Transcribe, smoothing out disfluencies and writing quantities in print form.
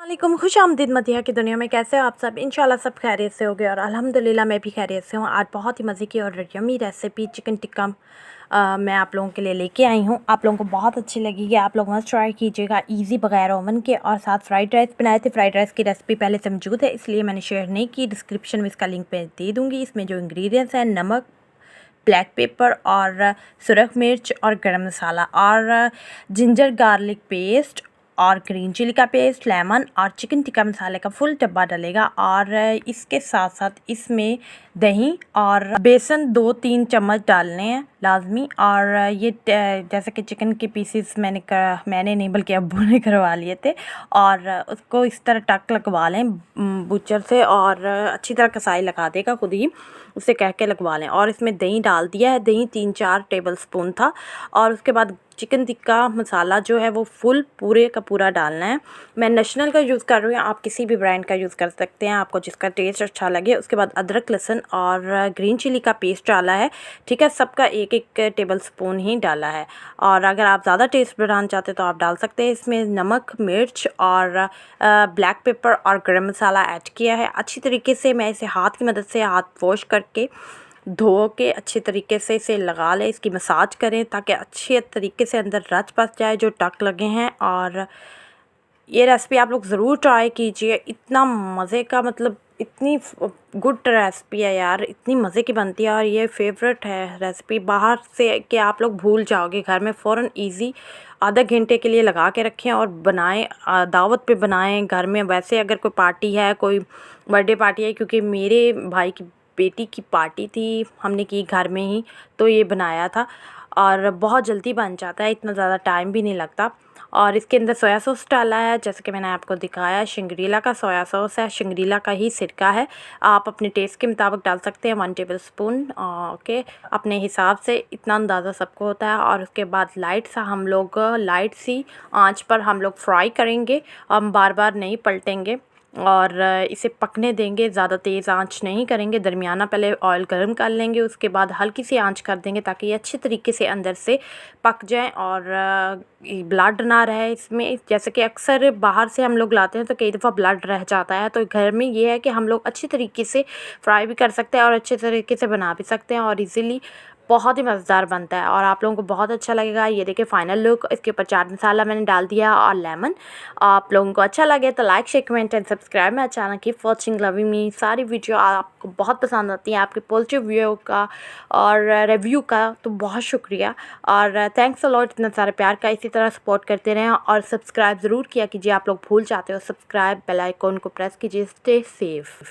वालेकुम, खुशामदीद मदीहा की दुनिया में। कैसे हो आप सब? इंशाल्लाह सब खैरियत से होगे और अल्हम्दुलिल्लाह मैं भी खैरियत से हूँ। आज बहुत ही मज़े की और यम्मी रेसिपी चिकन टिक्का मैं आप लोगों के लिए लेके आई हूँ। आप लोगों को बहुत अच्छी लगेगी, आप लोग मस्त ट्राई कीजिएगा। इजी बगैर ओवन के। और साथ फ्राइड राइस बनाए थे। फ्राइड राइस की रेसिपी पहले से मौजूद है, इसलिए मैंने शेयर नहीं की। डिस्क्रिप्शन में इसका लिंक मैं दे दूँगी। इसमें जो इंग्रेडिएंट्स हैं, नमक, ब्लैक पेपर और सुरख मिर्च और गरम मसाला और जिंजर गार्लिक पेस्ट और ग्रीन चिली का पेस्ट, लेमन और चिकन टिक्का मसाले का फुल डब्बा डलेगा। और इसके साथ साथ इसमें दही और बेसन 2-3 चम्मच डालने हैं लाजमी। और ये जैसे कि चिकन के पीसेस मैंने नहीं बल्कि अब्बू ने करवा लिए थे। और उसको इस तरह टक लगवा लें बूचर से, और अच्छी तरह कसाई लगा देगा खुद ही, उसे कह के लगवा लें। और इसमें दही डाल दिया है, दही 3-4 टेबल स्पून था। और उसके बाद चिकन टिक्का मसाला जो है वो फुल पूरे का पूरा डालना है। मैं नेशनल का यूज़ कर रही हूँ, आप किसी भी ब्रांड का यूज़ कर सकते हैं, आपको जिसका टेस्ट अच्छा लगे। उसके बाद अदरक, लहसुन और ग्रीन चिली का पेस्ट डाला है, ठीक है। सबका 1-1 टेबल स्पून ही डाला है। और अगर आप ज़्यादा टेस्ट बढ़ाना चाहते तो आप डाल सकते हैं। इसमें नमक, मिर्च और ब्लैक पेपर और गरम मसाला ऐड किया है। अच्छी तरीके से मैं इसे हाथ की मदद से हाथ वॉश करके धो के अच्छे तरीके से इसे लगा लें, इसकी मसाज करें ताकि अच्छे तरीके से अंदर रच बस जाए जो टक लगे हैं। और ये रेसिपी आप लोग ज़रूर ट्राई कीजिए। इतना मज़े का, मतलब इतनी गुड रेसिपी है यार, इतनी मज़े की बनती है। और ये फेवरेट है रेसिपी, बाहर से कि आप लोग भूल जाओगे, घर में फ़ौरन इजी आधा घंटे के लिए लगा के रखें और बनाएं। दावत पे बनाएं, घर में वैसे अगर कोई पार्टी है, कोई बर्थडे पार्टी है, क्योंकि मेरे भाई की बेटी की पार्टी थी, हमने की घर में ही, तो ये बनाया था। और बहुत जल्दी बन जाता है, इतना ज़्यादा टाइम भी नहीं लगता। और इसके अंदर सोया सॉस डाला है, जैसे कि मैंने आपको दिखाया। शंग्रीला का सोया सॉस है, शंग्रीला का ही सिरका है। आप अपने टेस्ट के मुताबिक डाल सकते हैं, 1 टेबल स्पून ओके, अपने हिसाब से। इतना अंदाज़ा सबको होता है। और उसके बाद लाइट सी आंच पर हम लोग फ्राई करेंगे। हम बार बार नहीं पलटेंगे और इसे पकने देंगे, ज़्यादा तेज़ आंच नहीं करेंगे, दरमियाना। पहले ऑयल गर्म कर लेंगे, उसके बाद हल्की सी आंच कर देंगे ताकि ये अच्छे तरीके से अंदर से पक जाए और ब्लड ना रहे इसमें। जैसे कि अक्सर बाहर से हम लोग लाते हैं तो कई दफ़ा ब्लड रह जाता है, तो घर में ये है कि हम लोग अच्छी तरीके से फ्राई भी कर सकते हैं और अच्छे तरीके से बना भी सकते हैं, और इजीली बहुत ही मज़ेदार बनता है और आप लोगों को बहुत अच्छा लगेगा। ये देखिए फाइनल लुक, इसके ऊपर चाट मसाला मैंने डाल दिया और लेमन। आप लोगों को अच्छा लगे तो like, share, comment and subscribe my channel. Keep watching, loving me. सारी वीडियो आपको बहुत पसंद आती है, आपके पॉजिटिव व्यू का और रिव्यू का तो बहुत शुक्रिया। और थैंक्स अ लॉट इतना सारा प्यार का। इसी तरह सपोर्ट करते रहें और सब्सक्राइब ज़रूर किया कीजिए। आप लोग भूल जाते हो सब्सक्राइब, बेल आइकॉन को प्रेस कीजिए। Stay safe.